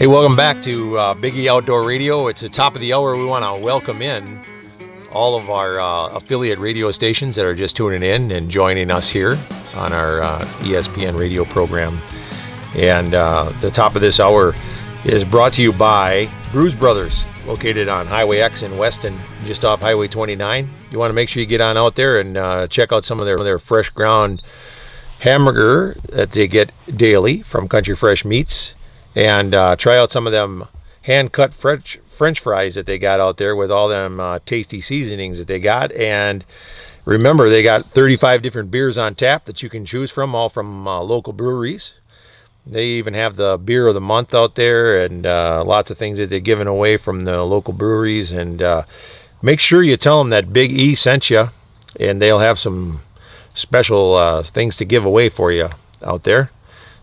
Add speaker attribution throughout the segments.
Speaker 1: Hey, welcome back to Big E Outdoor Radio. It's the top of the hour. We want to welcome in all of our affiliate radio stations that are just tuning in and joining us here on our ESPN radio program. And the top of this hour is brought to you by Bruise Brothers, located on Highway X in Weston, just off Highway 29. You want to make sure you get on out there and check out some of their fresh ground hamburger that they get daily from Country Fresh Meats. And try out some of them hand-cut French fries that they got out there with all them tasty seasonings that they got. And remember, they got 35 different beers on tap that you can choose from, all from local breweries. They even have the beer of the month out there, and lots of things that they're giving away from the local breweries. And make sure you tell them that Big E sent you, and they'll have some special things to give away for you out there.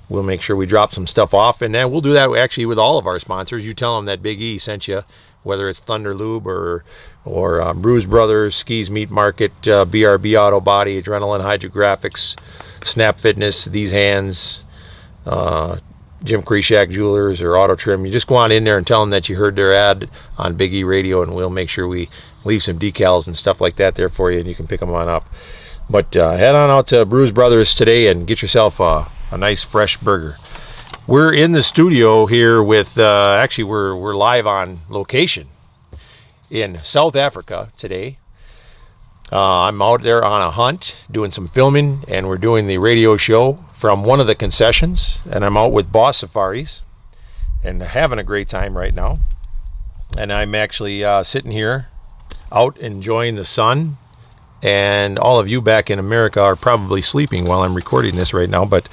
Speaker 1: We'll make sure we drop some stuff off, and then we'll do that actually with all of our sponsors. You tell them that Big E sent you, whether it's Thunder Lube or Bruise Brothers, Skis Meat Market, BRB Auto Body, Adrenaline Hydrographics, Snap Fitness, These Hands, Jim Kreshak Jewelers, or Auto Trim. You just go on in there and tell them that you heard their ad on Big E Radio, and we'll make sure we leave some decals and stuff like that there for you, and you can pick them on up. But head on out to Bruise Brothers today and get yourself a nice fresh burger. We're in the studio here with, actually we're live on location in South Africa today. I'm out there on a hunt doing some filming, and we're doing the radio show from one of the concessions, and I'm out with Boss Safaris and having a great time right now. And I'm actually sitting here out enjoying the sun. And all of you back in America are probably sleeping while I'm recording this right now. But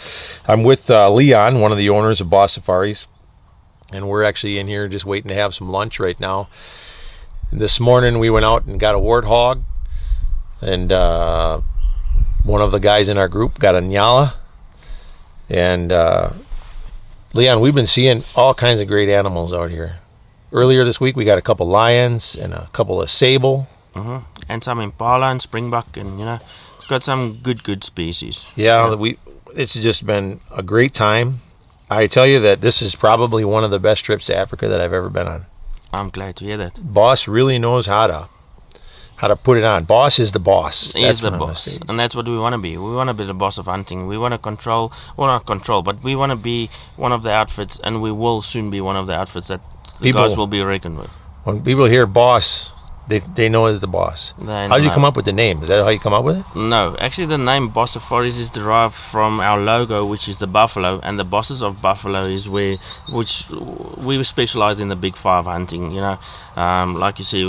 Speaker 1: I'm with Leon, one of the owners of Boss Safaris. And we're actually in here just waiting to have some lunch right now. This morning we went out and got a warthog. And one of the guys in our group got a nyala. And Leon, we've been seeing all kinds of great animals out here. Earlier this week we got a couple lions and a couple of sable.
Speaker 2: And some impala and springbuck, and got some good species.
Speaker 1: Yeah, it's just been a great time. I tell you that this is probably one of the best trips to Africa that I've ever been on.
Speaker 2: I'm glad to hear that.
Speaker 1: Boss really knows how to put it on. Boss is the boss.
Speaker 2: He is the boss, and that's what we want to be. We want to be the boss of hunting. We want to control, well, not control, but we want to be one of the outfits, and we will soon be one of the outfits that the guys will be reckoned with.
Speaker 1: When people hear boss, They know it's the boss. How did you come up with the name? Is that how you come up with it?
Speaker 2: No, actually the name Boss Safaris is derived from our logo, which is the buffalo, and the bosses of buffalo is which we specialize in the big five hunting. Like you see,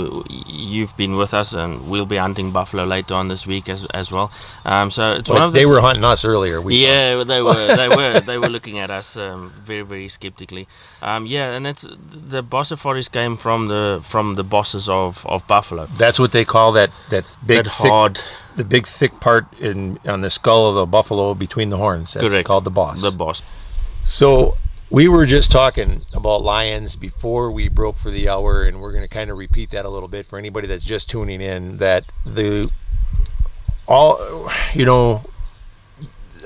Speaker 2: you've been with us, and we'll be hunting buffalo later on this week as well. So it's one of
Speaker 1: they were hunting us earlier.
Speaker 2: They were looking at us very, very skeptically. And it's the Boss Safaris came from the bosses of buffalo.
Speaker 1: That's what they call that big
Speaker 2: hard,
Speaker 1: the big thick part on the skull of the buffalo between the horns. That's
Speaker 2: correct.
Speaker 1: Called the boss.
Speaker 2: The boss.
Speaker 1: So we were just talking about lions before we broke for the hour, and we're going to kind of repeat that a little bit for anybody that's just tuning in. That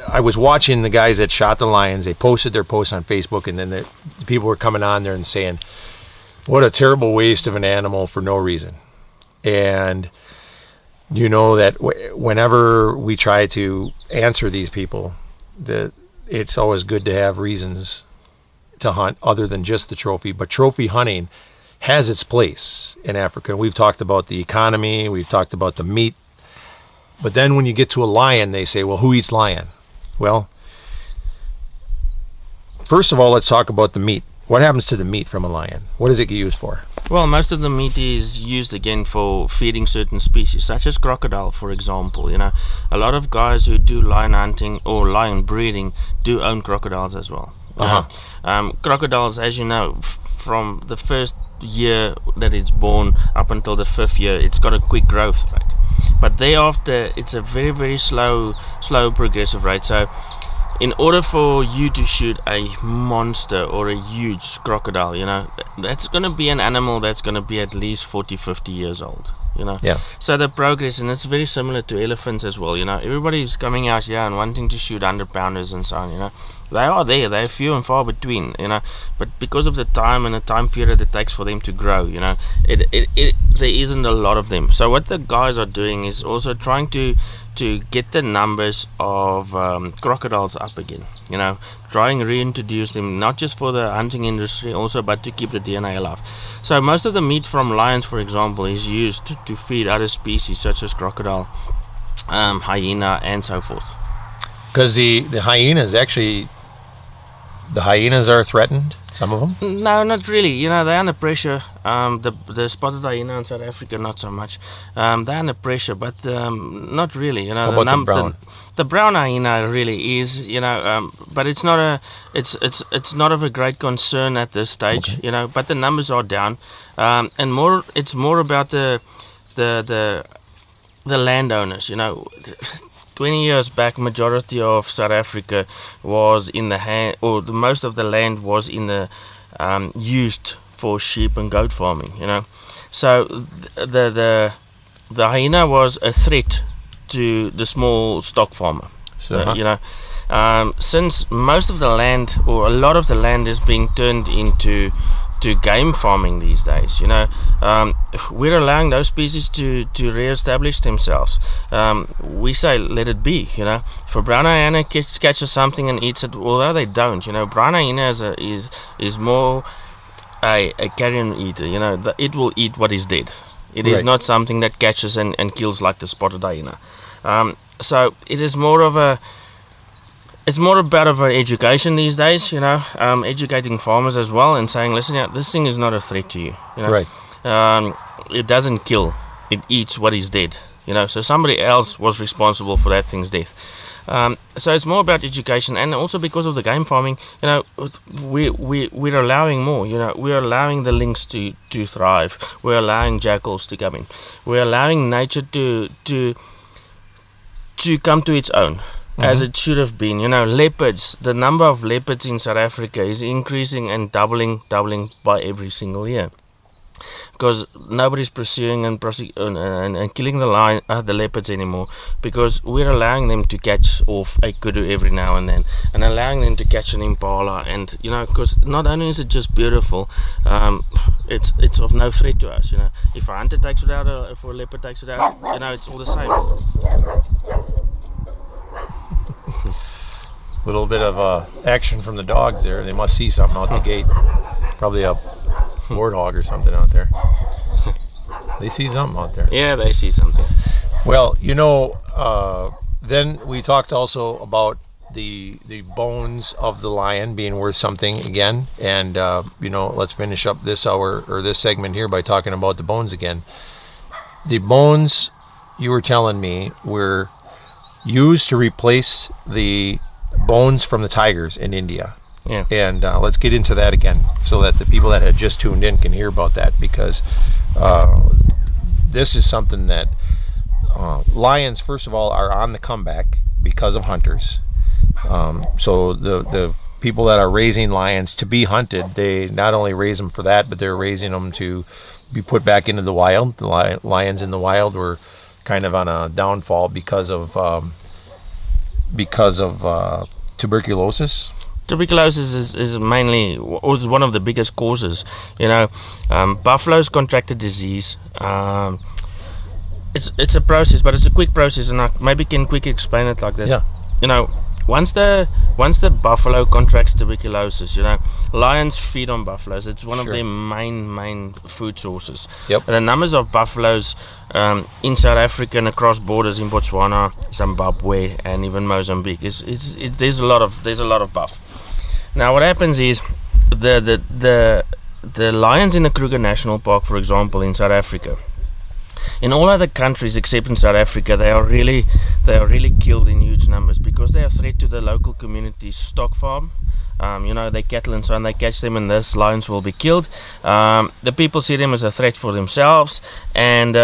Speaker 1: I was watching the guys that shot the lions. They posted their posts on Facebook, and then the people were coming on there and saying, "What a terrible waste of an animal for no reason." And that whenever we try to answer these people, that it's always good to have reasons to hunt other than just the trophy. But trophy hunting has its place in Africa. We've talked about the economy, we've talked about the meat. But then when you get to a lion, they say, well, who eats lion? Well, first of all, let's talk about the meat. What happens to the meat from a lion? What does it get used for?
Speaker 2: Well, most of the meat is used again for feeding certain species, such as crocodile, for example. A lot of guys who do lion hunting or lion breeding do own crocodiles as well. Crocodiles, as you know, from the first year that it's born up until the 5th year, it's got a quick growth rate. But thereafter, it's a very, very slow progressive rate. So in order for you to shoot a monster or a huge crocodile, that's going to be an animal that's going to be at least 40-50 years old. you know.
Speaker 1: Yeah.
Speaker 2: So the progress, and it's very similar to elephants as well, you know. Everybody's coming out here and wanting to shoot 100-pounders and so on, you know. They are there, they're few and far between, you know. But because of the time and the time period it takes for them to grow, you know, there isn't a lot of them. So what the guys are doing is also trying to get the numbers of crocodiles up again, you know, trying to reintroduce them, not just for the hunting industry also, but to keep the DNA alive. So most of the meat from lions, for example, is used to feed other species such as crocodile, hyena, and so forth.
Speaker 1: Because the hyenas actually, the hyenas are threatened, some of them?
Speaker 2: No, not really. You know, they're under pressure. The spotted hyena in South Africa, not so much. They're under pressure, but not really. You know,
Speaker 1: how about the brown?
Speaker 2: The brown hyena really is. You know, but it's not it's not of a great concern at this stage.
Speaker 1: Okay.
Speaker 2: You know, but the numbers are down, and it's more about the landowners. You know. 20 years back, majority of South Africa was in the hand, or most of the land was in the used for sheep and goat farming. You know, so the hyena was a threat to the small stock farmer.
Speaker 1: So,
Speaker 2: you know, since most of the land, or a lot of the land, is being turned into game farming these days, you know, we're allowing those species to re-establish themselves. We say let it be, you know. If a brown hyena catches something and eats it, although they don't, you know, brown hyena is more a carrion eater, you know. It will eat what is dead. It is not something that catches and kills like the spotted hyena. So it is more of a It's more about of education these days, you know, educating farmers as well and saying, listen, yeah, this thing is not a threat to you, you know.
Speaker 1: Right.
Speaker 2: It doesn't kill, it eats what is dead, you know. So somebody else was responsible for that thing's death. So it's more about education, and also because of the game farming, you know, we're allowing more, you know. We're allowing the lynx to thrive. We're allowing jackals to come in. We're allowing nature to come to its own. As it should have been, you know. Leopards, the number of leopards in South Africa is increasing and doubling by every single year, because nobody's pursuing and killing the leopards anymore, because we're allowing them to catch off a kudu every now and then, and allowing them to catch an impala, and you know, because not only is it just beautiful, it's of no threat to us, you know. If a hunter takes it out, or if a leopard takes it out, you know, it's all the same.
Speaker 1: Little bit of action from the dogs there. They must see something out the gate. Probably a warthog or something out there. They see something out there.
Speaker 2: Yeah, they see something.
Speaker 1: Well, you know, then we talked also about the bones of the lion being worth something again. And, you know, let's finish up this hour or this segment here by talking about the bones again. The bones, you were telling me, were used to replace the bones from the tigers in India.
Speaker 2: Yeah.
Speaker 1: And let's get into that again, so that the people that had just tuned in can hear about that, because this is something that lions, first of all, are on the comeback because of hunters. So the people that are raising lions to be hunted, they not only raise them for that, but they're raising them to be put back into the wild. The lions in the wild were kind of on a downfall because of tuberculosis.
Speaker 2: Tuberculosis is mainly, or is one of the biggest causes. You know, buffaloes contracted disease. It's a process, but it's a quick process, and I maybe can quickly explain it like this.
Speaker 1: Yeah.
Speaker 2: You know, once the buffalo contracts tuberculosis, you know, lions feed on buffaloes. It's one of their main food sources.
Speaker 1: Yep.
Speaker 2: And the numbers of buffaloes in South Africa and across borders in Botswana, Zimbabwe, and even Mozambique, there's a lot of buff. Now, what happens is the lions in the Kruger National Park, for example, in South Africa. In all other countries except in South Africa, they are really killed in huge numbers because they are a threat to the local community's stock farm. You know, their cattle and so on. They catch them, and those lions will be killed. The people see them as a threat for themselves, and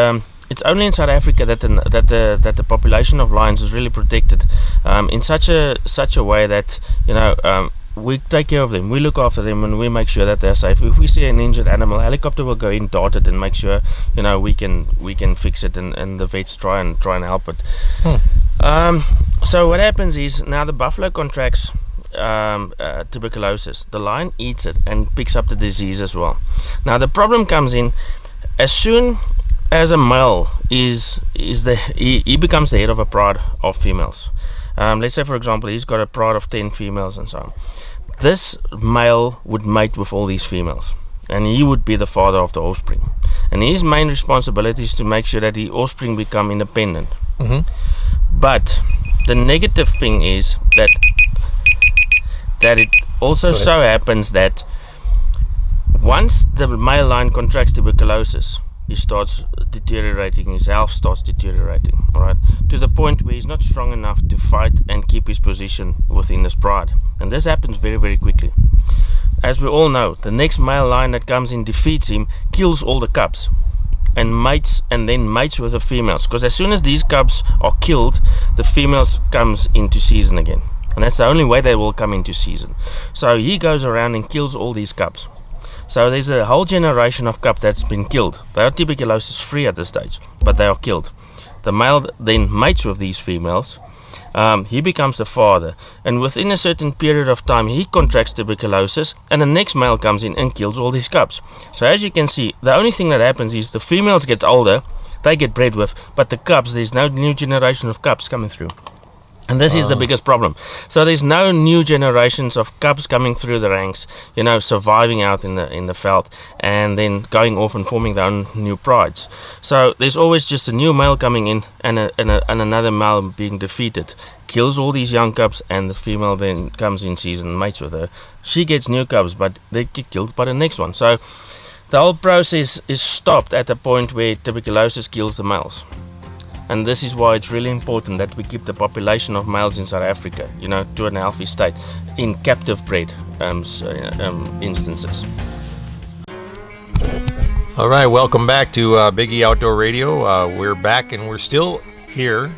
Speaker 2: it's only in South Africa that the population of lions is really protected in such a way that, you know, we take care of them. We look after them, and we make sure that they're safe. If we see an injured animal, helicopter will go in, dart it, and make sure we can fix it, and the vets try and help it. So what happens is, now the buffalo contracts tuberculosis. The lion eats it and picks up the disease as well. Now the problem comes in as soon as a male he becomes the head of a pride of females. Let's say, for example, he's got a pride of 10 females and so on. This male would mate with all these females, and he would be the father of the offspring. And his main responsibility is to make sure that the offspring become independent. But the negative thing is that it also so happens that once the male lion contracts tuberculosis, he starts deteriorating, his health starts deteriorating, all right, to the point where he's not strong enough to fight and keep his position within his pride. And this happens very, very quickly. As we all know, the next male lion that comes in defeats him, kills all the cubs, and then mates with the females, because as soon as these cubs are killed, the females comes into season again, and that's the only way they will come into season. So he goes around and kills all these cubs. So there's a whole generation of cubs that's been killed. They are tuberculosis free at this stage, but they are killed. The male then mates with these females. He becomes the father, and within a certain period of time he contracts tuberculosis, and the next male comes in and kills all these cubs. So as you can see, the only thing that happens is the females get older, they get bred with, but the cubs, there's no new generation of cubs coming through. And this is the biggest problem. So there's no new generations of cubs coming through the ranks, surviving out in the veld, and then going off and forming their own new prides. So there's always just a new male coming in, and another male being defeated, kills all these young cubs, and the female then comes in season and mates with her. She gets new cubs, but they get killed by the next one. So the whole process is stopped at the point where tuberculosis kills the males. And this is why it's really important that we keep the population of males in South Africa, to a healthy state in captive bred instances.
Speaker 1: All right, welcome back to Big E Outdoor Radio. We're back, and we're still here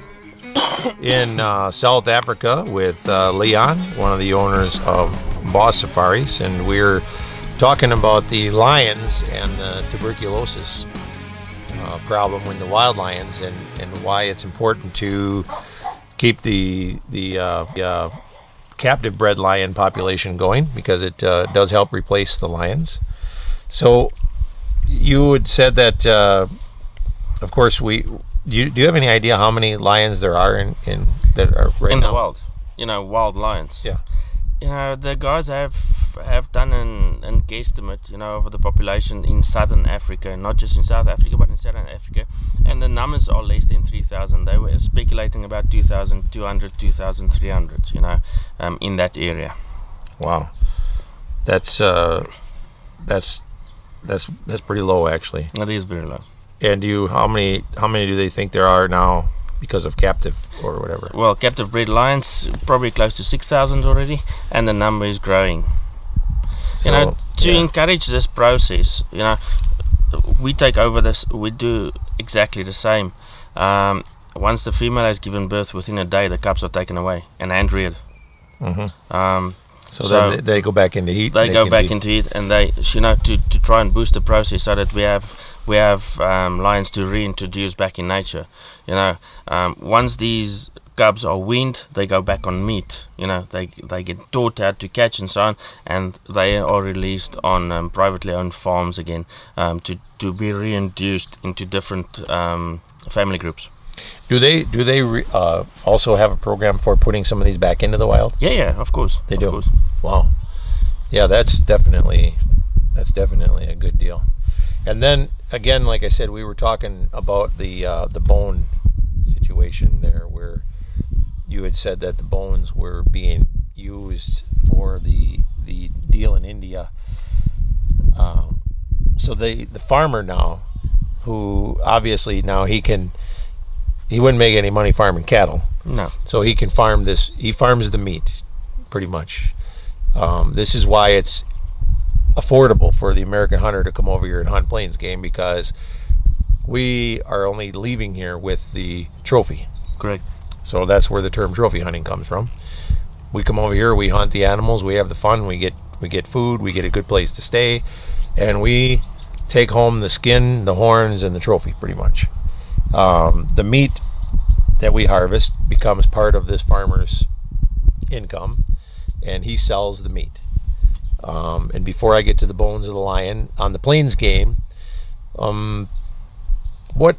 Speaker 1: in South Africa with Leon, one of the owners of Boss Safaris, and we're talking about the lions and the tuberculosis problem with the wild lions, and why it's important to keep the captive bred lion population going, because it does help replace the lions. So you had said that of course do you have any idea how many lions there are in that are right
Speaker 2: in
Speaker 1: now?
Speaker 2: The wild, wild lions?
Speaker 1: Yeah.
Speaker 2: The guys have done an guesstimate, over the population in southern Africa, not just in South Africa, but in southern Africa, and the numbers are less than 3,000. They were speculating about 2,200, 2,300, in that area.
Speaker 1: Wow, that's pretty low, actually.
Speaker 2: It is very low.
Speaker 1: And how many do they think there are now because of captive or whatever?
Speaker 2: Well, captive bred lions, probably close to 6,000 already, and the number is growing. To encourage this process, we take over this, we do exactly the same. Once the female has given birth, within a day the cubs are taken away and hand-reared.
Speaker 1: So then they go back into heat.
Speaker 2: They go back into heat, and they, to try and boost the process so that we have lions to reintroduce back in nature. Once these cubs are weaned, they go back on meat. They get taught how to catch and so on, and they are released on privately owned farms again, to be reintroduced into different family groups.
Speaker 1: Do they also have a program for putting some of these back into the wild?
Speaker 2: Yeah, of course.
Speaker 1: They do.
Speaker 2: Of course.
Speaker 1: Wow. Yeah, that's definitely a good deal. And then again, like I said, we were talking about the bone situation there, where you had said that the bones were being used for the deal in India. So the farmer now, who obviously now he wouldn't make any money farming cattle.
Speaker 2: No.
Speaker 1: So he can farm this. He farms the meat, pretty much. This is why it's affordable for the American hunter to come over here and hunt plains game, because we are only leaving here with the trophy.
Speaker 2: Correct.
Speaker 1: So that's where the term trophy hunting comes from. we come over here, we hunt the animals, we have the fun, we get food, we get a good place to stay, and we take home the skin, the horns, and the trophy pretty much. The meat that we harvest becomes part of this farmer's income, and he sells the meat. And before I get to the bones of the lion, on the Plains game, what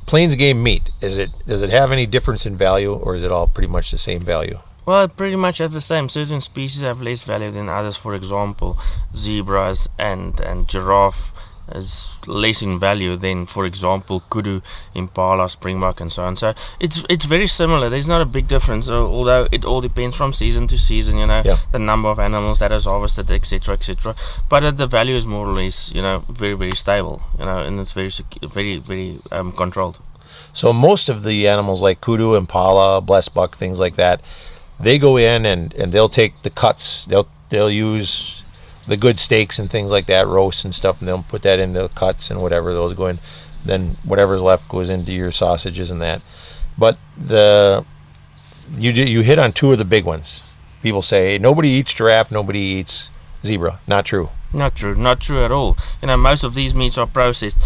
Speaker 1: Plains game meat does it have any difference in value, or is it all pretty much the same value?
Speaker 2: Well, it pretty much have the same. Certain species have less value than others. For example, zebras and giraffe is less in value than, for example, kudu, impala, springbok, and so on. So it's very similar. There's not a big difference, although it all depends from season to season. The number of animals that is harvested, etc., etc. But the value is more or less, very, very stable. And it's very, very controlled.
Speaker 1: So most of the animals like kudu, impala, blessbuck, things like that, they go in and they'll take the cuts. They'll use the good steaks and things like that, roasts and stuff, and they'll put that into the cuts and whatever, those go in. Then whatever's left goes into your sausages and that. But you hit on two of the big ones. People say nobody eats giraffe, nobody eats zebra. Not true.
Speaker 2: Not true at all. Most of these meats are processed.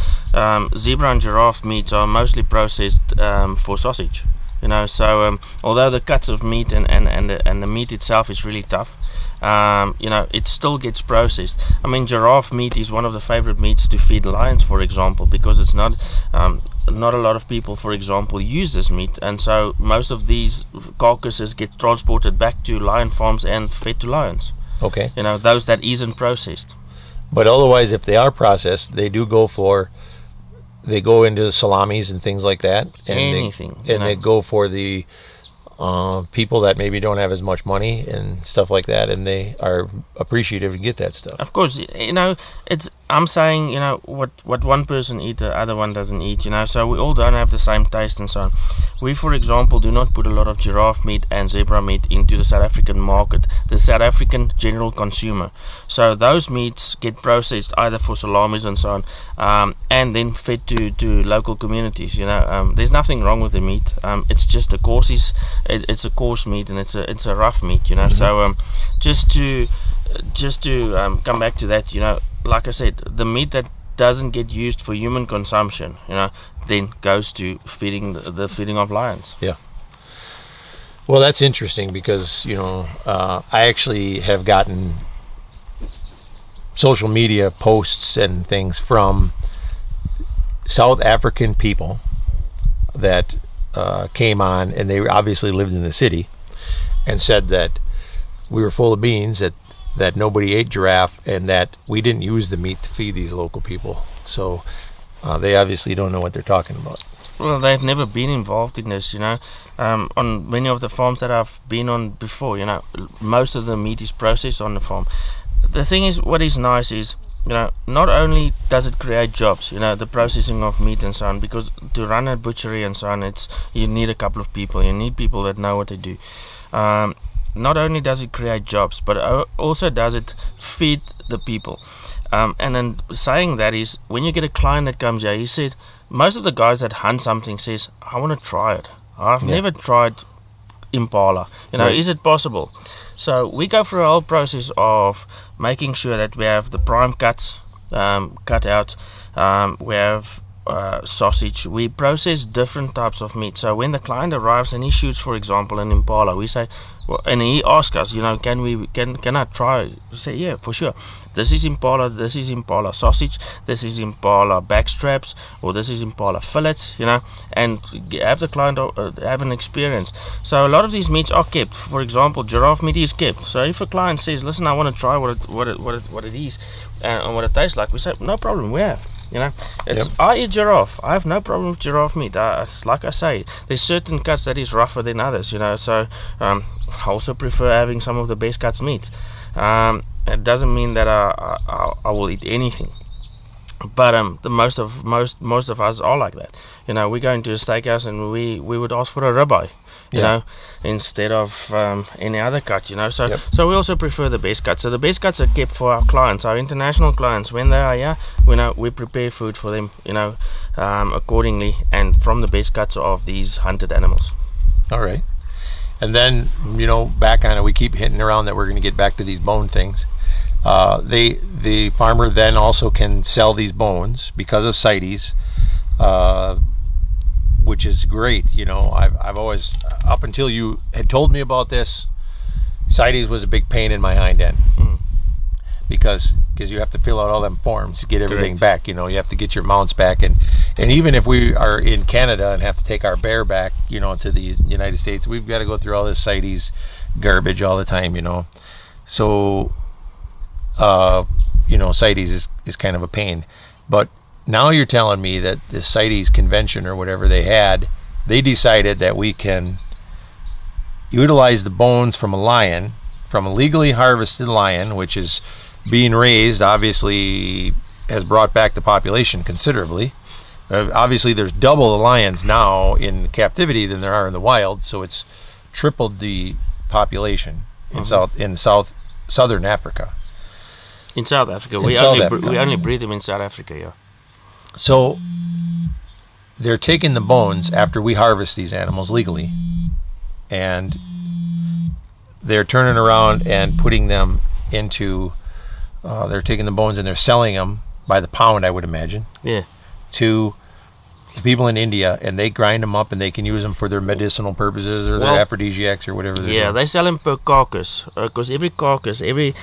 Speaker 2: Zebra and giraffe meats are mostly processed for sausage. So although the cuts of meat and the meat itself is really tough, it still gets processed. I mean, giraffe meat is one of the favorite meats to feed lions, for example, because it's not a lot of people, for example, use this meat, and so most of these carcasses get transported back to lion farms and fed to lions.
Speaker 1: Okay.
Speaker 2: Those that isn't processed.
Speaker 1: But otherwise, if they are processed, they go into salamis and things like that. And
Speaker 2: anything.
Speaker 1: They go for the people that maybe don't have as much money and stuff like that, and they are appreciative to get that stuff.
Speaker 2: Of course, I'm saying, what one person eats, the other one doesn't eat, so we all don't have the same taste and so on. We, for example, do not put a lot of giraffe meat and zebra meat into the South African market, the South African general consumer. So those meats get processed either for salamis and so on, and then fed to local communities. There's nothing wrong with the meat. It's just it's a coarse meat, and it's a rough meat.
Speaker 1: Mm-hmm.
Speaker 2: So just to come back to that, like I said, the meat that doesn't get used for human consumption, then goes to feeding the feeding of lions.
Speaker 1: Yeah. Well, that's interesting because I actually have gotten social media posts and things from South African people that came on, and they obviously lived in the city, and said that we were full of beans, that nobody ate giraffe, and that we didn't use the meat to feed these local people. So they obviously don't know what they're talking about.
Speaker 2: Well, they've never been involved in this, on many of the farms that I've been on before, most of the meat is processed on the farm. The thing is, what is nice is, not only does it create jobs, the processing of meat and so on, because to run a butchery and so on, you need a couple of people. You need people that know what they do. Not only does it create jobs, but also does it feed the people. And then saying that is, when you get a client that comes here, he said, most of the guys that hunt something says, I want to try it. I've never tried impala.
Speaker 1: Right.
Speaker 2: Is it possible? So we go through a whole process of making sure that we have the prime cuts cut out. We have sausage. We process different types of meat. So when the client arrives and he shoots, for example, an impala, we say, and he asks us, can I try? We say, yeah, for sure. This is impala sausage, this is impala backstraps, or this is impala fillets, and have the client have an experience. So a lot of these meats are kept. For example, giraffe meat is kept. So if a client says, listen, I want to try what it is and what it tastes like, we say, no problem, we have. I eat giraffe. I have no problem with giraffe meat. Like I say, there's certain cuts that is rougher than others, so I also prefer having some of the best cuts meat. It doesn't mean that I will eat anything, but the most of us are like that. We go into a steakhouse and we would ask for a ribeye, instead of any other cut, So we also prefer the best cuts. So the best cuts are kept for our clients, our international clients. When they are here, we prepare food for them, accordingly, and from the best cuts of these hunted animals.
Speaker 1: All right. And then, back on it, we keep hitting around that we're going to get back to these bone things. The farmer then also can sell these bones because of CITES, which is great. I've always, up until you had told me about this, CITES was a big pain in my hind end. Because you have to fill out all them forms to get everything back. You have to get your mounts back, and even if we are in Canada and have to take our bear back, to the United States, we've got to go through all this CITES garbage all the time. So CITES is kind of a pain. But now you're telling me that the CITES convention or whatever they decided that we can utilize the bones from a lion, from a legally harvested lion, which is being raised, obviously has brought back the population considerably. Obviously there's double the lions now in captivity than there are in the wild, so it's tripled the population in southern Africa.
Speaker 2: In South Africa, we only breed them in South Africa, yeah.
Speaker 1: So they're taking the bones after we harvest these animals legally, and they're turning around and putting them into they're taking the bones and they're selling them by the pound, I would imagine, to the people in India, and they grind them up and they can use them for their medicinal purposes or their aphrodisiacs or whatever they're doing.
Speaker 2: They sell them per carcass, because every carcass, every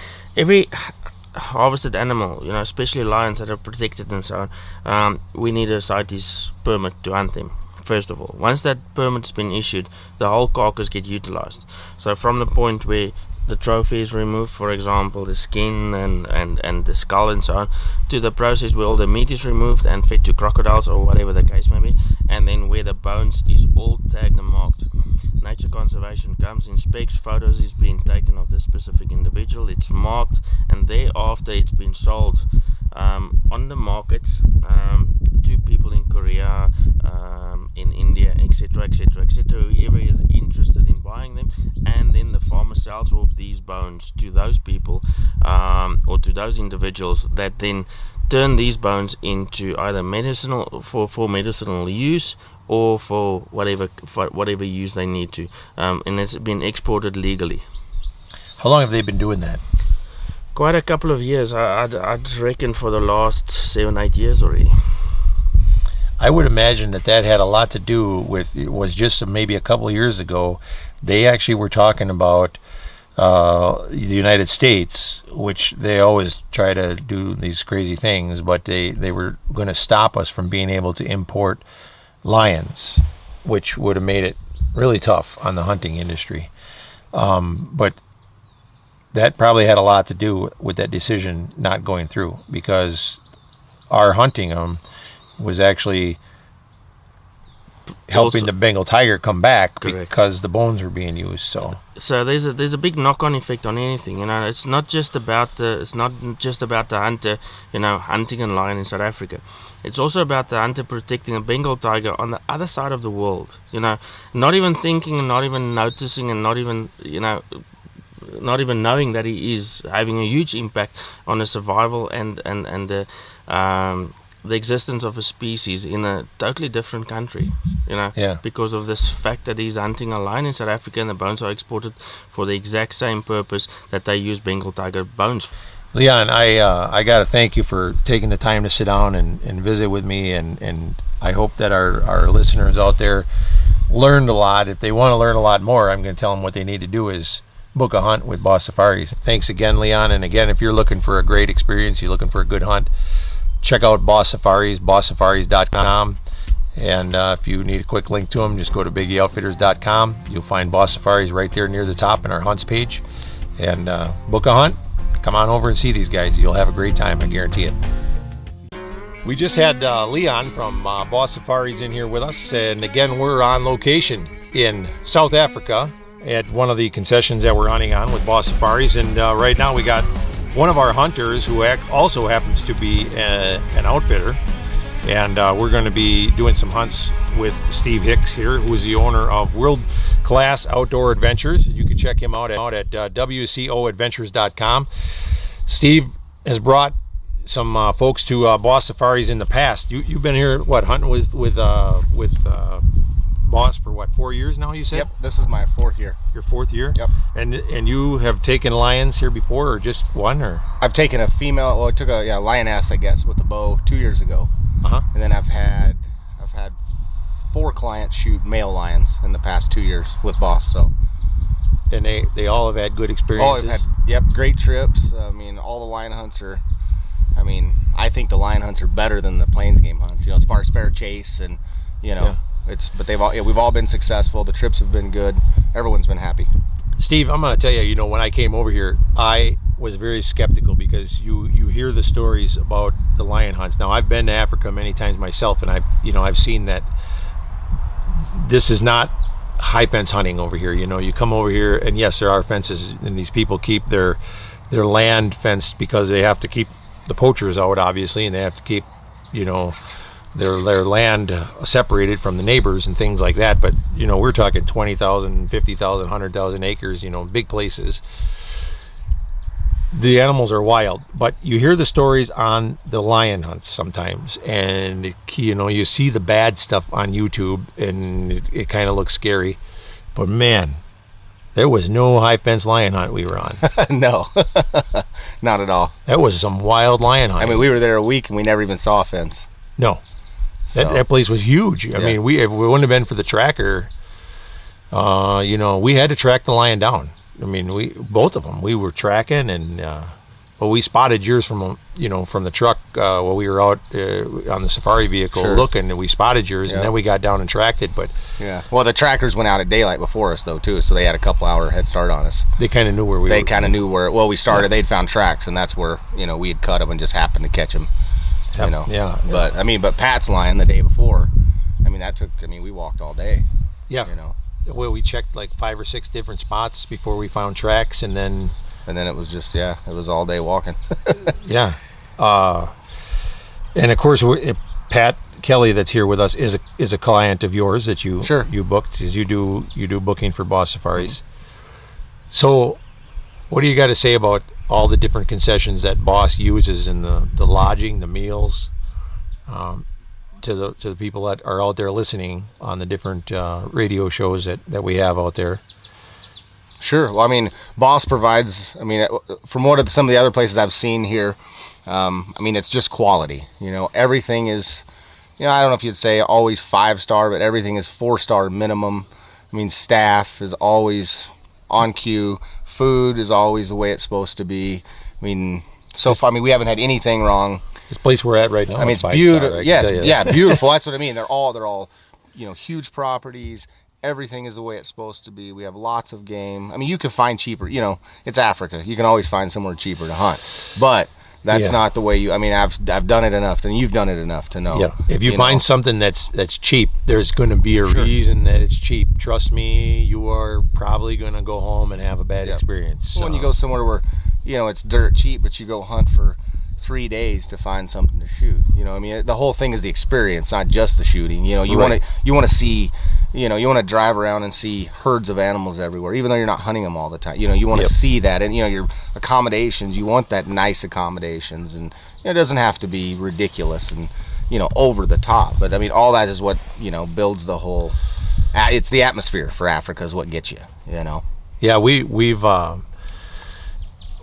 Speaker 2: harvested animal, especially lions that are protected and so on, we need a CITES permit to hunt them. First of all, once that permit has been issued, the whole carcass get utilized. So from the point where the trophy is removed, for example, the skin and the skull and so on, to the process where all the meat is removed and fed to crocodiles or whatever the case may be, and then where the bones is all tagged and marked. Nature Conservation comes, inspects, photos is being taken of this specific individual, it's marked, and thereafter it's been sold on the market to people in Korea, in India, etc., etc., etc., whoever is interested in buying them, and then the farmer sells off these bones to those people or to those individuals that then turn these bones into either medicinal for medicinal use or for whatever use they need to, and it's been exported legally.
Speaker 1: How long have they been doing that?
Speaker 2: Quite a couple of years. I'd reckon for the last 7-8 years already.
Speaker 1: I would imagine that had a lot to do with, it was just maybe a couple of years ago, they actually were talking about the United States, which they always try to do these crazy things, but they were going to stop us from being able to import lions, which would have made it really tough on the hunting industry. But that probably had a lot to do with that decision not going through, because our hunting them was actually helping the Bengal tiger come back. Correct. Because the bones were being used. So
Speaker 2: there's a big knock-on effect on anything. It's not just about the hunter, hunting a lion in South Africa. It's also about the hunter protecting a Bengal tiger on the other side of the world. Not even thinking and not even noticing and not even knowing that he is having a huge impact on the survival and the existence of a species in a totally different country, because of this fact that he's hunting a lion in South Africa and the bones are exported for the exact same purpose that they use Bengal tiger bones for.
Speaker 1: Leon, I got to thank you for taking the time to sit down and visit with me, and I hope that our listeners out there learned a lot. If they want to learn a lot more, I'm going to tell them what they need to do is book a hunt with Boss Safaris. Thanks again, Leon, and again, if you're looking for a great experience, you're looking for a good hunt, check out Boss Safaris, bosssafaris.com, and if you need a quick link to them, just go to biggieoutfitters.com. You'll find Boss Safaris right there near the top in our hunts page, and book a hunt. Come on over and see these guys. You'll have a great time, I guarantee it. We just had Leon from Boss Safaris in here with us, and again, we're on location in South Africa at one of the concessions that we're hunting on with Boss Safaris, and right now we got one of our hunters who also happens to be an outfitter, and we're going to be doing some hunts with Steve Hicks here, who is the owner of World Class Outdoor Adventures. You can check him out at wcoadventures.com. Steve has brought some folks to Boss Safaris in the past. You've been here, what, hunting with boss for what, 4 years now, you said?
Speaker 3: Yep, this is my 4th year.
Speaker 1: Your 4th year?
Speaker 3: Yep.
Speaker 1: And you have taken lions here before, or just one, or?
Speaker 3: I've taken a female, well, I took a lioness, I guess, with a bow 2 years ago. And then I've had 4 clients shoot male lions in the past 2 years with Boss. So.
Speaker 1: And they all have had good experiences?
Speaker 3: Oh, I've had, great trips. I mean, all the lion hunts are, I think the lion hunts are better than the plains game hunts, as far as fair chase and, but we've all been successful. The trips have been good. Everyone's been happy.
Speaker 1: Steve, I'm going to tell you, when I came over here, I was very skeptical because you hear the stories about the lion hunts. Now, I've been to Africa many times myself, and I've seen that this is not high fence hunting over here. You come over here, and yes, there are fences, and these people keep their land fenced because they have to keep the poachers out, obviously, and they have to keep their land separated from the neighbors and things like that. But we're talking 20,000, 50,000, 100,000 acres, big places. The animals are wild, but you hear the stories on the lion hunts sometimes, and you see the bad stuff on YouTube, and it kind of looks scary. But man, there was no high fence lion hunt we were on.
Speaker 3: No, not at all.
Speaker 1: That was some wild lion hunting.
Speaker 3: We were there a week and we never even saw a fence.
Speaker 1: No, that place was huge. I mean, we wouldn't have been for the tracker. We had to track the lion down. Both of them, we were tracking, and but we spotted yours from the truck while we were out on the safari vehicle looking, and we spotted yours, and then we got down and tracked it. But
Speaker 3: well, the trackers went out at daylight before us though too, so they had a couple hour head start on us.
Speaker 1: They kind of knew where we were.
Speaker 3: They kind of knew where. Well, we started. They'd found tracks, and that's where we had cut them and just happened to catch them. But Pat's lion the day before, we walked all day.
Speaker 1: Well, we checked like 5 or 6 different spots before we found tracks, and then
Speaker 3: it was just it was all day walking.
Speaker 1: And of course Pat Kelly that's here with us is a client of yours that you booked, because you do booking for Boss Safaris. So what do you got to say about all the different concessions that Boss uses in the lodging, the meals, to the people that are out there listening on the different radio shows that we have out there?
Speaker 3: Sure. Well, Boss provides, from some of the other places I've seen here, it's just quality. Everything is, I don't know if you'd say always 5-star, but everything is 4-star minimum. Staff is always on cue. Food is always the way it's supposed to be. So far, we haven't had anything wrong.
Speaker 1: This place we're at right now.
Speaker 3: It's beautiful. Yes, beautiful. That's what I mean. They're all, huge properties. Everything is the way it's supposed to be. We have lots of game. You can find cheaper. It's Africa. You can always find somewhere cheaper to hunt. But that's not the way I've done it enough, and you've done it enough to know.
Speaker 1: Yeah. If you find something that's cheap, there's going to be a reason that it's cheap. Trust me, you are probably going to go home and have a bad experience.
Speaker 3: When you go somewhere where, it's dirt cheap, but you go hunt for 3 days to find something to shoot. The whole thing is the experience, not just the shooting. You want to see, you want to drive around and see herds of animals everywhere, even though you're not hunting them all the time. You want to see that, and your accommodations, you want that nice accommodations, and it doesn't have to be ridiculous and over the top. But all that is what builds the whole. It's the atmosphere for Africa is what gets you.
Speaker 1: Yeah, we've.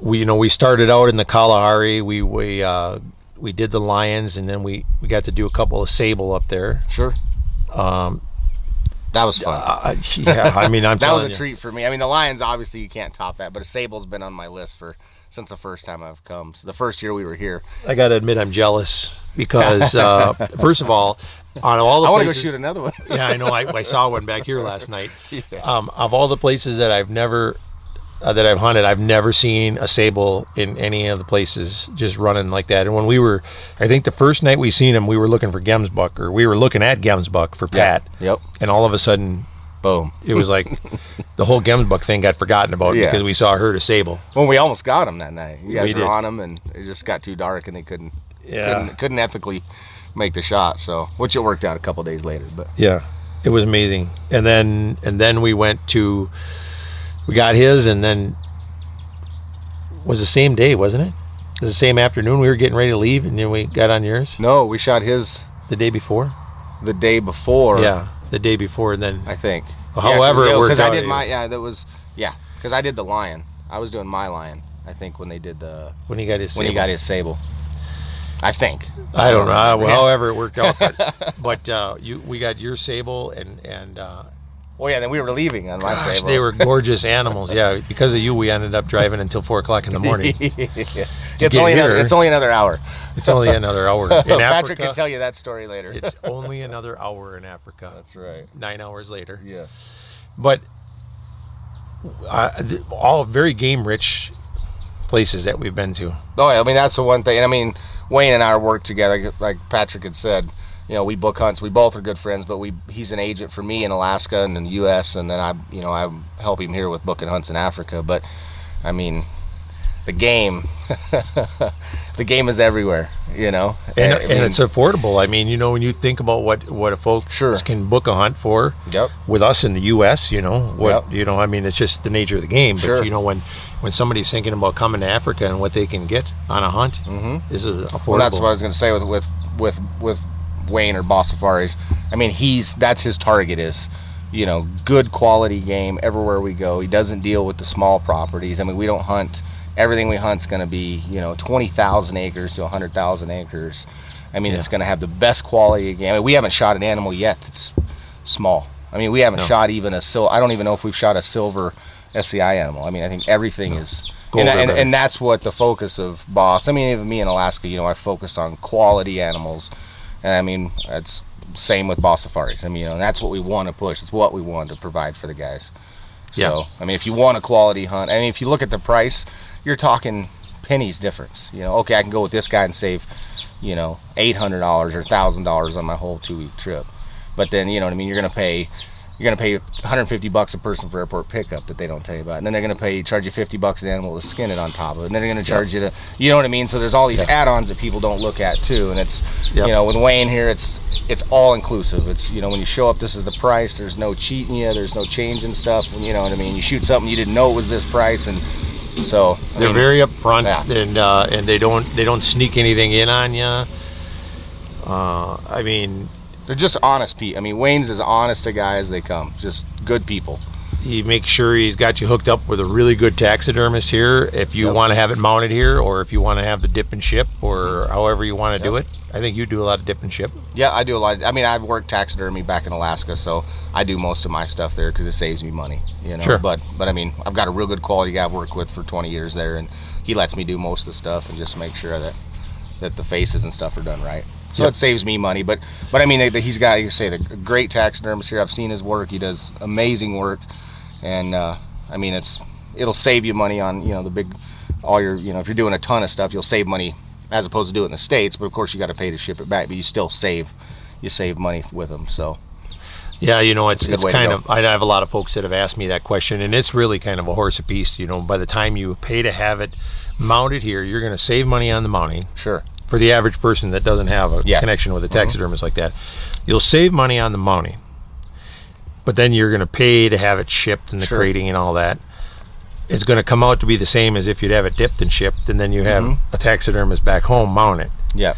Speaker 1: We started out in the Kalahari. We did the lions, and then we got to do a couple of sable up there.
Speaker 3: Sure. That was fun.
Speaker 1: I'm
Speaker 3: that
Speaker 1: telling
Speaker 3: was a treat for me. The lions, obviously you can't top that, but a sable's been on my list since the first time I've come. So the first year we were here.
Speaker 1: I got to admit I'm jealous because first of all, on all the
Speaker 3: I want to
Speaker 1: places,
Speaker 3: go shoot another one.
Speaker 1: Yeah, I know. I saw one back here last night. Of all the places that I've hunted, I've never seen a sable in any of the places just running like that. And when I think the first night we seen him, we were looking for gemsbuck, or we were looking at gemsbuck for Pat.
Speaker 3: Yep.
Speaker 1: And all of a sudden,
Speaker 3: boom!
Speaker 1: It was like the whole gemsbuck thing got forgotten about because we saw a herd of sable.
Speaker 3: Well, we almost got him that night. You guys were on them, and it just got too dark, and they couldn't ethically make the shot. So, which it worked out a couple days later, but
Speaker 1: it was amazing. And then we went to. We got his, and then was the same day, wasn't it? It was the same afternoon. We were getting ready to leave, and then we got on yours.
Speaker 3: No, we shot his
Speaker 1: the day before.
Speaker 3: The day before.
Speaker 1: Yeah. the day before, and then
Speaker 3: I think.
Speaker 1: However, it worked
Speaker 3: because
Speaker 1: out.
Speaker 3: I did because I did the lion. I was doing my lion. I think when they did
Speaker 1: when he got his
Speaker 3: sable. I think.
Speaker 1: I don't know. Well, however, it worked out. But we got your sable and.
Speaker 3: Well, yeah. Then we were leaving on my sable.
Speaker 1: They were gorgeous animals. Yeah, because of you, we ended up driving until 4:00 in the morning.
Speaker 3: It's only another hour.
Speaker 1: It's only another hour. In
Speaker 3: Patrick
Speaker 1: Africa,
Speaker 3: can tell you that story later.
Speaker 1: It's only another hour in Africa.
Speaker 3: That's right.
Speaker 1: 9 hours later.
Speaker 3: Yes.
Speaker 1: But all very game-rich places that we've been to.
Speaker 3: Oh, yeah, I mean, that's the one thing. And I mean, Wayne and I work together, like Patrick had said. You know, we book hunts. We both are good friends, but he's an agent for me in Alaska and in the U.S., and then I help him here with booking hunts in Africa. But I mean, the game is everywhere. You know,
Speaker 1: and it's affordable. I mean, when you think about what a folks can book a hunt for, with us in the U.S., I mean, it's just the nature of the game. But when somebody's thinking about coming to Africa and what they can get on a hunt, this is affordable.
Speaker 3: Well, that's what I was going to say with Wayne or Boss Safaris. I mean, that's his target is, good quality game everywhere we go. He doesn't deal with the small properties. I mean, we don't hunt. Everything we hunt's going to be, 20,000 acres to 100,000 acres. I mean, it's going to have the best quality of game. I mean, we haven't shot an animal yet that's small. I mean, we haven't shot even I don't even know if we've shot a silver SCI animal. I mean, I think everything is. And that's what the focus of Boss. I mean, even me in Alaska, I focus on quality animals. And I mean, that's same with Boss Safaris. I mean, that's what we want to push. It's what we want to provide for the guys. So, I mean, if you want a quality hunt, I mean, if you look at the price, you're talking pennies difference. Okay, I can go with this guy and save, $800 or $1,000 on my whole 2-week trip. But then, you know what I mean, you're gonna pay $150 a person for airport pickup that they don't tell you about, and then they're gonna charge you $50 an animal to skin it on top of it, and then they're gonna charge you to, you know what I mean. So there's all these add-ons that people don't look at too, and it's with Wayne here, it's all inclusive. It's when you show up, this is the price. There's no cheating you. There's no changing stuff. And you know what I mean. You shoot something you didn't know it was this price, and so
Speaker 1: they're very upfront, and they don't sneak anything in on you. I mean.
Speaker 3: They're just honest people. I mean, Wayne's as honest a guy as they come. Just good people.
Speaker 1: He makes sure he's got you hooked up with a really good taxidermist here. If you want to have it mounted here, or if you want to have the dip and ship, or however you want to do it. I think you do a lot of dip and ship.
Speaker 3: Yeah, I do a lot. I mean, I've worked taxidermy back in Alaska, so I do most of my stuff there because it saves me money.
Speaker 1: Sure.
Speaker 3: But I mean, I've got a real good quality guy I've worked with for 20 years there, and he lets me do most of the stuff and just make sure that the faces and stuff are done right. So it saves me money, but I mean, he's got, the great taxidermist here. I've seen his work. He does amazing work, and I mean, it'll save you money on all your if you're doing a ton of stuff, you'll save money as opposed to doing it in the States. But of course, you got to pay to ship it back, but you still save money with them. So
Speaker 1: yeah, it's kind of. I have a lot of folks that have asked me that question, and it's really kind of a horse apiece. By the time you pay to have it mounted here, you're going to save money on the mounting.
Speaker 3: Sure.
Speaker 1: For the average person that doesn't have a connection with a taxidermist like that, you'll save money on the mounting, but then you're going to pay to have it shipped and the crating and all that. It's going to come out to be the same as if you'd have it dipped and shipped, and then you have a taxidermist back home mount it.
Speaker 3: Yeah.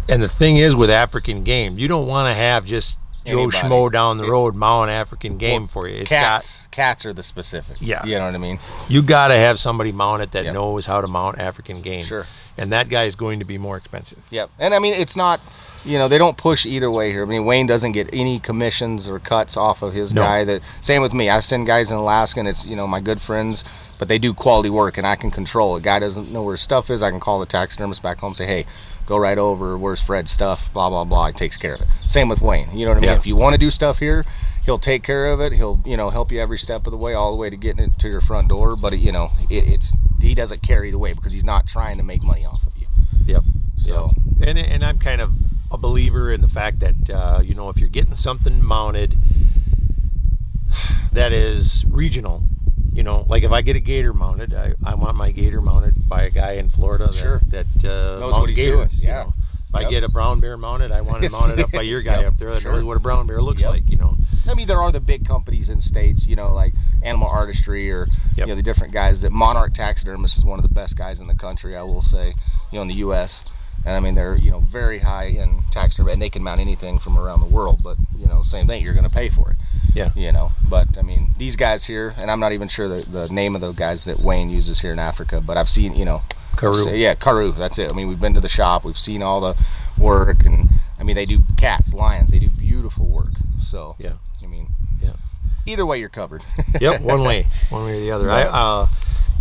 Speaker 1: And the thing is, with African game, you don't want to have just Joe Schmo down the road mount African game for you.
Speaker 3: Cats are the specific.
Speaker 1: Yeah.
Speaker 3: You know what I mean?
Speaker 1: You got to have somebody mount it that knows how to mount African game.
Speaker 3: Sure.
Speaker 1: And that guy is going to be more expensive.
Speaker 3: Yep. And I mean, it's not, they don't push either way here. I mean, Wayne doesn't get any commissions or cuts off of his guy. Same with me. I send guys in Alaska, and it's, my good friends, but they do quality work, and I can control it. Guy doesn't know where his stuff is. I can call the taxidermist back home and say, hey, go right over. Where's Fred's stuff? Blah, blah, blah. He takes care of it. Same with Wayne. You know what I mean? If you want to do stuff here, he'll take care of it. He'll, help you every step of the way, all the way to getting it to your front door. But, he doesn't carry the weight because he's not trying to make money off of you.
Speaker 1: Yep.
Speaker 3: So.
Speaker 1: And I'm kind of a believer in the fact that, if you're getting something mounted that is regional, like if I get a gator mounted, I want my gator mounted by a guy in Florida that
Speaker 3: knows
Speaker 1: mounts
Speaker 3: what he's
Speaker 1: gators.
Speaker 3: Doing. Yeah.
Speaker 1: If I get a brown bear mounted, I want it mounted up by your guy up there that knows what a brown bear looks like.
Speaker 3: I mean, there are the big companies in states, like Animal Artistry or the different guys. That Monarch Taxidermist is one of the best guys in the country, I will say, in the U.S. And I mean, they're, very high in taxidermy, and they can mount anything from around the world, but, same thing, you're going to pay for it.
Speaker 1: Yeah.
Speaker 3: But I mean, these guys here, and I'm not even sure the name of the guys that Wayne uses here in Africa, but I've seen,
Speaker 1: Karoo.
Speaker 3: Yeah, Karoo, that's it. I mean, we've been to the shop, we've seen all the work, and I mean, they do cats, lions, they do beautiful work. So,
Speaker 1: yeah.
Speaker 3: I mean,
Speaker 1: yeah.
Speaker 3: Either way, you're covered.
Speaker 1: Yep, one way or the other.
Speaker 3: Right.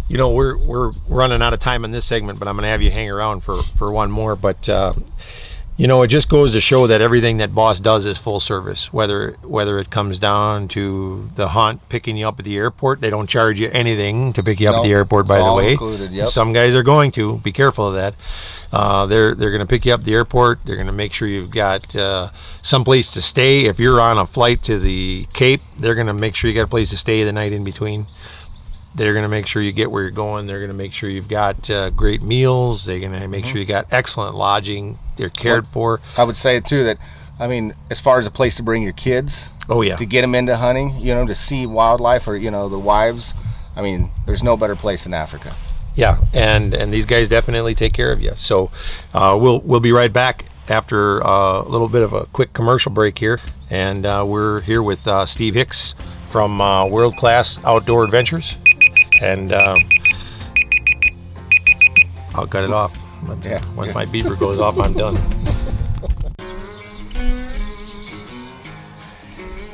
Speaker 1: We're running out of time in this segment, but I'm going to have you hang around for one more. But it just goes to show that everything that Boss does is full service. Whether it comes down to the hunt, picking you up at the airport, they don't charge you anything to pick you up at the airport. By the way,
Speaker 3: included, yep.
Speaker 1: Some guys are going to be careful of that. They're going to pick you up at the airport. They're going to make sure you've got someplace to stay. If you're on a flight to the Cape, they're going to make sure you got a place to stay the night in between. They're going to make sure you get where you're going. They're going to make sure you've got great meals. They're going to make sure you got excellent lodging. They're cared for.
Speaker 3: I would say too that, I mean, as far as a place to bring your kids, to get them into hunting, to see wildlife, or the wives, I mean, there's no better place in Africa.
Speaker 1: Yeah, and these guys definitely take care of you. So we'll be right back after a little bit of a quick commercial break here, and we're here with Steve Hicks from World Class Outdoor Adventures, and I'll cut it off. Once my beeper goes off, I'm done.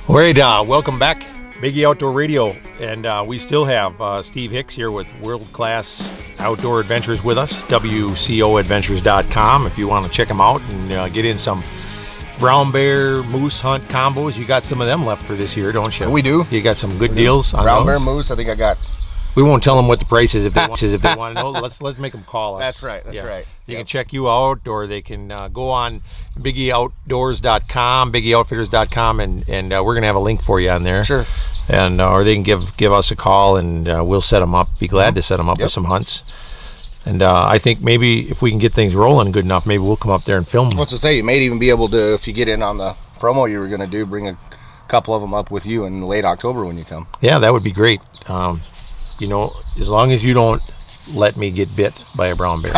Speaker 1: All right, welcome back, Biggie Outdoor Radio, and we still have Steve Hicks here with World Class Outdoor Adventures with us, WCOadventures.com. If you want to check them out and get in some brown bear moose hunt combos, you got some of them left for this year, don't you?
Speaker 3: We do.
Speaker 1: You got some good deals on
Speaker 3: brown
Speaker 1: those?
Speaker 3: Bear moose. I think I got.
Speaker 1: We won't tell them what the price is if they want to know. Let's make them call us.
Speaker 3: That's right. That's right.
Speaker 1: They can check you out, or they can go on BiggieOutdoors.com, BiggieOutfitters.com, and we're gonna have a link for you on there.
Speaker 3: Sure.
Speaker 1: And or they can give us a call, and we'll set them up. Be glad to set them up with some hunts. And I think maybe if we can get things rolling good enough, maybe we'll come up there and film.
Speaker 3: What's to say? You may even be able to, if you get in on the promo you were going to do, bring a couple of them up with you in late October when you come.
Speaker 1: Yeah, that would be great. As long as you don't let me get bit by a brown bear.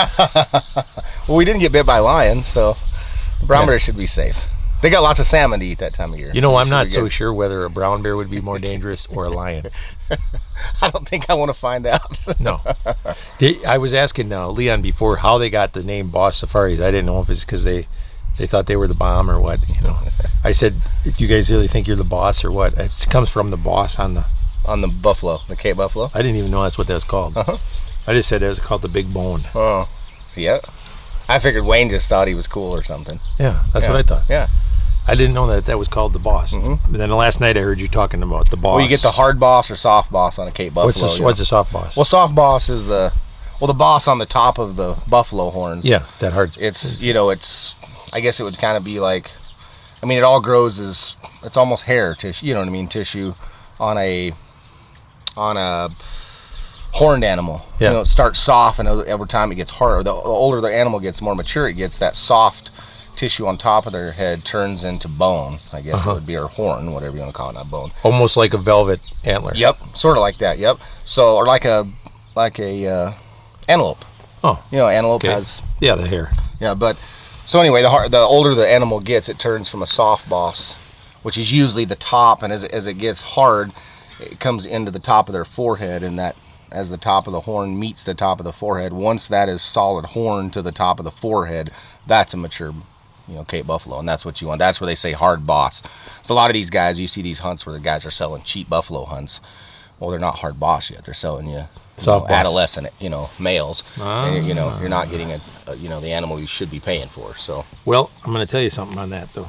Speaker 3: Well, we didn't get bit by lions, so brown bear should be safe. They got lots of salmon to eat that time of year.
Speaker 1: I'm not so sure whether a brown bear would be more dangerous or a lion.
Speaker 3: I don't think I want to find out. No.
Speaker 1: I was asking Leon before how they got the name Boss Safaris. I didn't know if it's because they thought they were the bomb or what. I said, do you guys really think you're the boss or what? It comes from the boss on the
Speaker 3: buffalo, the Cape buffalo.
Speaker 1: I didn't even know that's what that was called. I just said it was called the Big Bone.
Speaker 3: Oh, yeah. I figured Wayne just thought he was cool or something.
Speaker 1: Yeah, that's what I thought.
Speaker 3: Yeah.
Speaker 1: I didn't know that was called the boss. Mm-hmm. But then last night I heard you talking about the boss.
Speaker 3: Well, you get the hard boss or soft boss on a Cape buffalo.
Speaker 1: What's the soft boss?
Speaker 3: Well, soft boss is the boss on the top of the buffalo horns.
Speaker 1: Yeah, that hard.
Speaker 3: It's I guess it would kind of be like, I mean, it all grows it's almost hair tissue. You know what I mean? Tissue on a horned animal.
Speaker 1: Yeah.
Speaker 3: It starts soft, and every time it gets harder, the older the animal gets, the more mature it gets, that soft tissue on top of their head turns into bone. I guess it would be, or horn, whatever you want to call it, not bone.
Speaker 1: Almost like a velvet antler.
Speaker 3: Yep, sort of like that. Yep. So, or like a antelope.
Speaker 1: Oh.
Speaker 3: Antelope has.
Speaker 1: Yeah, the hair.
Speaker 3: Yeah, but so anyway, the older the animal gets, it turns from a soft boss, which is usually the top, and as it gets hard, it comes into the top of their forehead, and that as the top of the horn meets the top of the forehead, once that is solid horn to the top of the forehead, that's a mature Cape buffalo, and that's what you want. That's where they say hard boss. So a lot of these guys, you see these hunts where the guys are selling cheap buffalo hunts. Well, they're not hard boss yet. They're selling you, adolescent, males. And, you're not getting the animal you should be paying for. So.
Speaker 1: Well, I'm going to tell you something on that though.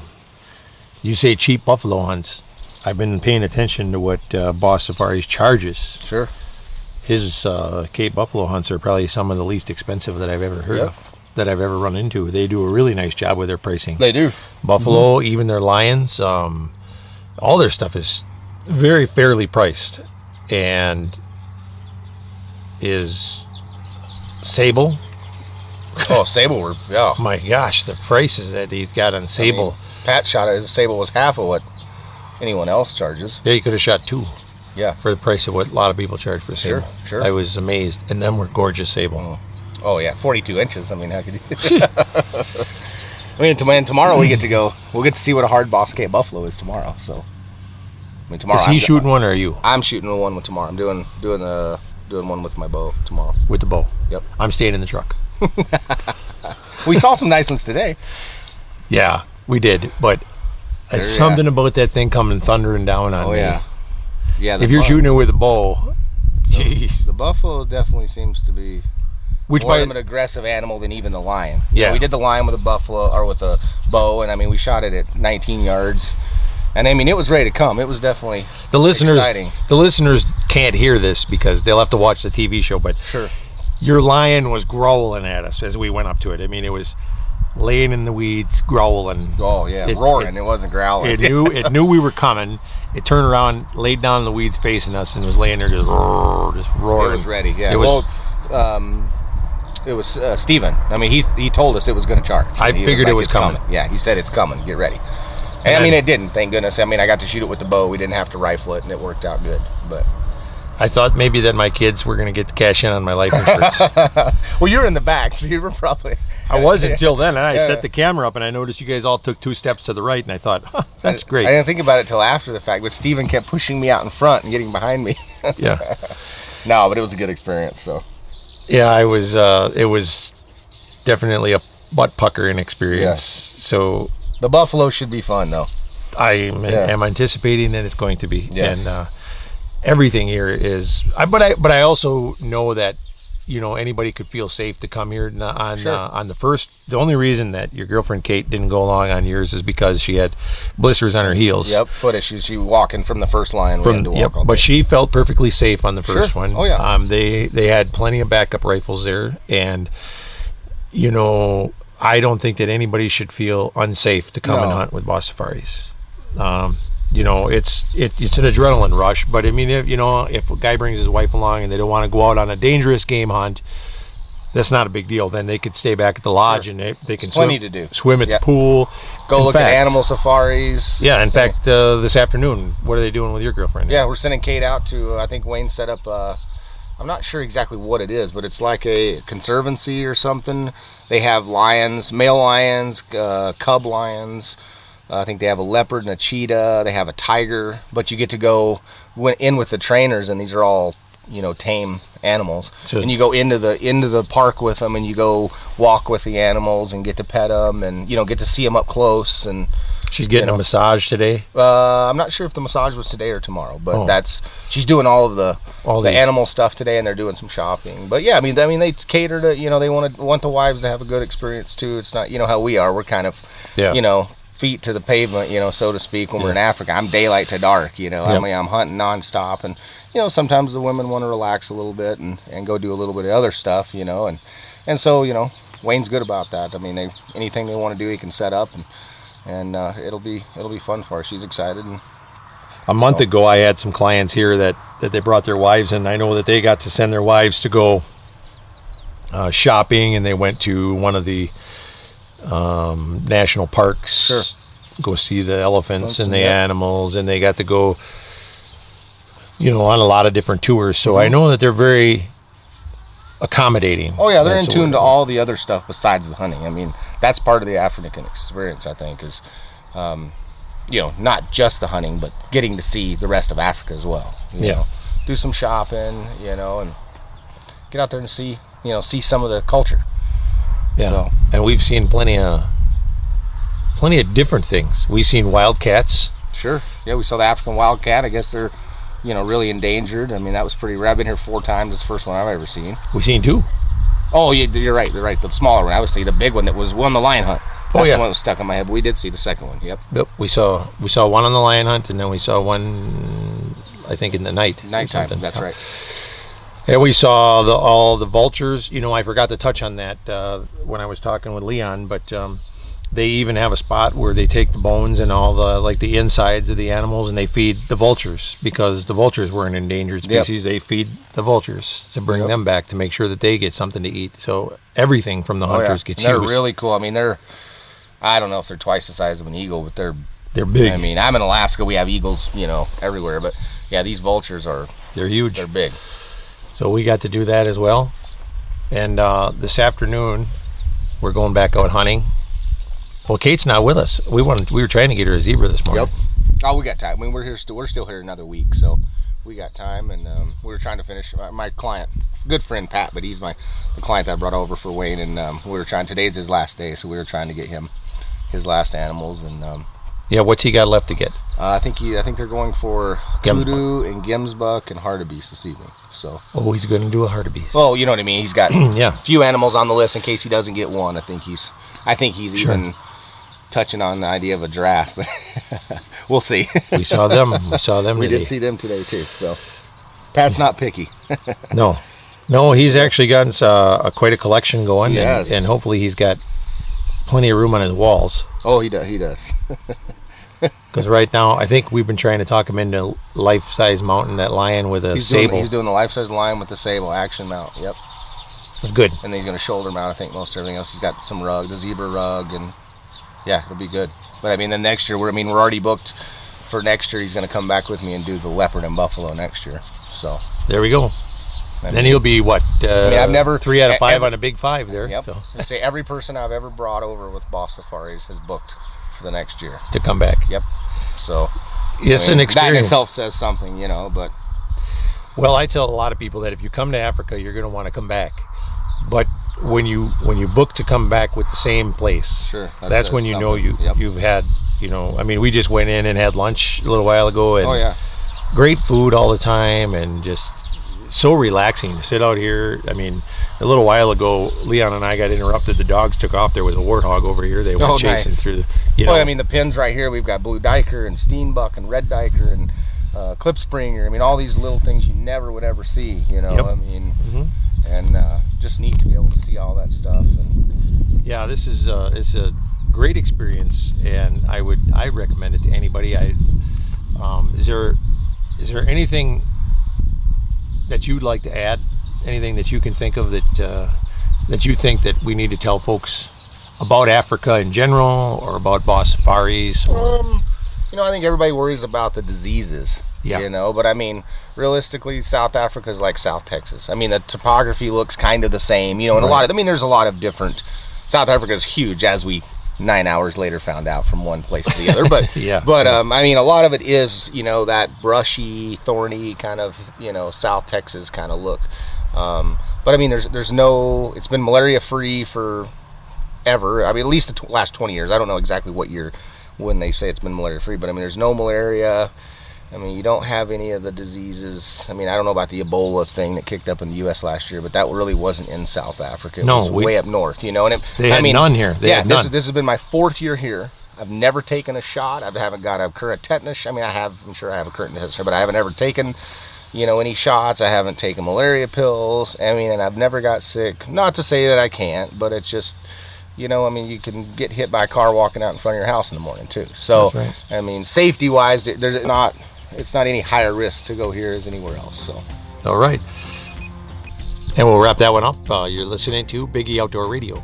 Speaker 1: You say cheap buffalo hunts. I've been paying attention to what Boss Safaris charges.
Speaker 3: Sure.
Speaker 1: His Cape buffalo hunts are probably some of the least expensive that I've ever heard of, that I've ever run into. They do a really nice job with their pricing.
Speaker 3: They do.
Speaker 1: Buffalo, even their lions, all their stuff is very fairly priced. And is Sable.
Speaker 3: Oh, Sable, yeah.
Speaker 1: My gosh, the prices that he's got on Sable.
Speaker 3: I mean, Pat shot it. His Sable was half of what anyone else charges.
Speaker 1: Yeah, you could have shot two.
Speaker 3: Yeah.
Speaker 1: For the price of what a lot of people charge for Sable.
Speaker 3: Sure.
Speaker 1: I was amazed. And them were gorgeous Sable.
Speaker 3: Oh yeah, 42 inches. I mean, how could you? I mean, tomorrow we'll get to see what a hard Bosquet buffalo is tomorrow. So, I mean, tomorrow.
Speaker 1: Is he shooting one or are you?
Speaker 3: I'm shooting one with tomorrow. I'm doing one with my bow tomorrow.
Speaker 1: With the bow.
Speaker 3: Yep.
Speaker 1: I'm staying in the truck.
Speaker 3: We saw some nice ones today.
Speaker 1: Yeah, we did, but there's something about that thing coming thundering down on me.
Speaker 3: Yeah. Yeah.
Speaker 1: If you're shooting it with a bow, jeez.
Speaker 3: The buffalo definitely seems to be more of an aggressive animal than even the lion.
Speaker 1: Yeah.
Speaker 3: We did the lion with a buffalo or with a bow, and I mean, we shot it at 19 yards. And I mean, it was ready to come. It was definitely exciting.
Speaker 1: The listeners can't hear this because they'll have to watch the TV show, but
Speaker 3: sure.
Speaker 1: Your lion was growling at us as we went up to it. I mean, it was laying in the weeds, growling.
Speaker 3: Oh yeah, roaring. It wasn't growling.
Speaker 1: It knew we were coming. It turned around, laid down in the weeds facing us, and was laying there just roaring.
Speaker 3: It was ready. Yeah. It was Steven. I mean, he told us it was going to charge.
Speaker 1: I figured it was coming.
Speaker 3: Yeah, he said it's coming. Get ready. And I mean, it didn't. Thank goodness. I mean, I got to shoot it with the bow. We didn't have to rifle it, and it worked out good. But
Speaker 1: I thought maybe that my kids were going to get to cash in on my life insurance.
Speaker 3: Well, you were in the back, so you were probably.
Speaker 1: I was until then, and I set the camera up, and I noticed you guys all took 2 steps to the right, and I thought, that's great.
Speaker 3: I didn't think about it till after the fact, but Steven kept pushing me out in front and getting behind me.
Speaker 1: Yeah.
Speaker 3: No, but it was a good experience. So. Yeah,
Speaker 1: it was definitely a butt puckering experience. Yeah. So
Speaker 3: the buffalo should be fun, though.
Speaker 1: I am anticipating that it's going to be.
Speaker 3: Yes.
Speaker 1: And everything here is. But I also know that anybody could feel safe to come here on the first. The only reason that your girlfriend Kate didn't go along on yours is because she had blisters on her heels.
Speaker 3: Yep, foot issues. She walking from the first line.
Speaker 1: But she felt perfectly safe on the first one.
Speaker 3: Oh yeah.
Speaker 1: They had plenty of backup rifles there, and I don't think that anybody should feel unsafe to come and hunt with Boss Safaris. It's an adrenaline rush, but I mean, if a guy brings his wife along and they don't want to go out on a dangerous game hunt, that's not a big deal. Then they could stay back at the lodge and they can swim at the pool.
Speaker 3: Go look at animal safaris.
Speaker 1: Yeah, in fact, this afternoon, what are they doing with your girlfriend?
Speaker 3: Yeah, we're sending Kate out to, I think Wayne set up, I'm not sure exactly what it is, but it's like a conservancy or something. They have lions, male lions, cub lions. I think they have a leopard and a cheetah. They have a tiger, but you get to go in with the trainers, and these are all, tame animals. Sure. And you go into the park with them, and you go walk with the animals and get to pet them, and get to see them up close. And
Speaker 1: she's getting a massage today.
Speaker 3: I'm not sure if the massage was today or tomorrow, but she's doing all the animal stuff today, and they're doing some shopping. But yeah, I mean they cater to they want the wives to have a good experience too. It's not how we are. We're kind of feet to the pavement, so to speak, when we're in Africa. I'm daylight to dark, I mean, I'm hunting nonstop, and sometimes the women want to relax a little bit and go do a little bit of other stuff, and so Wayne's good about that. I mean, anything they want to do, he can set up, and it'll be fun for her. She's excited. And
Speaker 1: a month ago, I had some clients here that they brought their wives, and I know that they got to send their wives to go shopping, and they went to one of the national parks.
Speaker 3: Sure.
Speaker 1: Go see the elephants and the animals, and they got to go on a lot of different tours. So I know that they're very accommodating.
Speaker 3: Oh yeah, they're in tune to all the other stuff besides the hunting. I mean, that's part of the African experience, I think, is not just the hunting, but getting to see the rest of Africa as well. Do some shopping, and get out there and see some of the culture.
Speaker 1: Yeah, so. And we've seen plenty of different things. We've seen wildcats.
Speaker 3: Sure. Yeah, we saw the African wildcat. I guess they're, really endangered. I mean, that was pretty rare. I've been here 4 times. It's the first one I've ever seen.
Speaker 1: We've seen 2.
Speaker 3: Oh, you're right. You're right. The smaller one. I would say the big one that won the lion hunt. That's the one that was stuck in my head. But we did see the second one. Yep.
Speaker 1: We saw one on the lion hunt, and then we saw one, I think, in the nighttime.
Speaker 3: That's right.
Speaker 1: And we saw all the vultures. I forgot to touch on that when I was talking with Leon, but they even have a spot where they take the bones and all the insides of the animals, and they feed the vultures, because the vultures were an endangered species. Yep. They feed the vultures to bring them back to make sure that they get something to eat. So everything from the hunters gets used.
Speaker 3: They're really cool. I mean, I don't know if they're twice the size of an eagle, but they're
Speaker 1: big.
Speaker 3: I mean, I'm in Alaska. We have eagles, everywhere. But yeah, these vultures they're
Speaker 1: huge.
Speaker 3: They're big.
Speaker 1: So we got to do that as well. And this afternoon, we're going back out hunting. Well, Kate's not with us. We were trying to get her a zebra this morning.
Speaker 3: Yep. Oh, we got time. I mean, we're still here another week, so we got time. And we were trying to finish my client, good friend Pat, but he's the client that I brought over for Wayne. And we were trying. Today's his last day, so we were trying to get him his last animals. And
Speaker 1: yeah, what's he got left to get?
Speaker 3: I think they're going for kudu and Gemsbuck and hartebeest this evening. So.
Speaker 1: Oh, he's going to do a hartebeest.
Speaker 3: Well, you know what I mean. He's got
Speaker 1: yeah.
Speaker 3: a few animals on the list in case he doesn't get one. I think he's sure. Even touching on the idea of a draft, but we'll see.
Speaker 1: We saw them.
Speaker 3: We
Speaker 1: today.
Speaker 3: did see them today too. So Pat's not picky.
Speaker 1: No, he's actually gotten quite a collection going.
Speaker 3: Yes.
Speaker 1: And hopefully he's got plenty of room on his walls.
Speaker 3: Oh, he does.
Speaker 1: Because right now, I think we've been trying to talk him into life-size mounting that lion with a sable.
Speaker 3: He's doing the life-size lion with the sable action mount. Yep.
Speaker 1: That's good.
Speaker 3: And then he's going to shoulder mount, I think, most everything else. He's got some rug, the zebra rug, and yeah, it'll be good. But I mean, then next year, we're already booked for next year. He's going to come back with me and do the leopard and buffalo next year. So
Speaker 1: there we go. Then he'll be what?
Speaker 3: I've never
Speaker 1: 3 out of 5 on a big 5 there.
Speaker 3: Yep.
Speaker 1: So.
Speaker 3: I say every person I've ever brought over with Boss Safaris has booked for the next year
Speaker 1: to come back.
Speaker 3: Yep. So
Speaker 1: it's an experience.
Speaker 3: That in itself says something, but.
Speaker 1: Well, I tell a lot of people that if you come to Africa, you're going to want to come back. But when you book to come back with the same place,
Speaker 3: sure,
Speaker 1: that's when you know you've had. I mean, we just went in and had lunch a little while ago, and
Speaker 3: oh yeah,
Speaker 1: great food all the time, and just so relaxing to sit out here. I mean, a little while ago, Leon and I got interrupted. The dogs took off. There was a warthog over here. They went chasing through the.
Speaker 3: Well, I mean, the pins right here. We've got blue diker and steenbuck and red diker and clipspringer. I mean, all these little things you never would ever see. Yep. I mean, and just neat to be able to see all that stuff. And
Speaker 1: yeah, this is it's a great experience, and I recommend it to anybody. Is there anything that you'd like to add? Anything that you can think of that you think that we need to tell folks about Africa in general, or about Boss Safaris?
Speaker 3: I think everybody worries about the diseases.
Speaker 1: Yeah.
Speaker 3: But I mean, realistically, South Africa is like South Texas. I mean, the topography looks kind of the same. And right. There's a lot of different. South Africa is huge, as we 9 hours later found out from one place to the other. But
Speaker 1: yeah.
Speaker 3: I mean, a lot of it is that brushy, thorny kind of South Texas kind of look. But I mean, there's no. It's been malaria free for ever. I mean, at least the last 20 years. I don't know exactly what year when they say it's been malaria free, but I mean, there's no malaria. I mean, you don't have any of the diseases. I mean, I don't know about the Ebola thing that kicked up in the U.S. last year, but that really wasn't in South Africa. It was way up north, And
Speaker 1: they had none here.
Speaker 3: This has been my 4th year here. I've never taken a shot. I haven't got a current tetanus. I mean, I'm sure I have a current tetanus, but I haven't ever taken, any shots. I haven't taken malaria pills. I mean, and I've never got sick. Not to say that I can't, but it's just, I mean, you can get hit by a car walking out in front of your house in the morning too. So,
Speaker 1: that's right.
Speaker 3: I mean, safety-wise, it's not any higher risk to go here as anywhere else. So,
Speaker 1: all right, and we'll wrap that one up. You're listening to Biggie Outdoor Radio.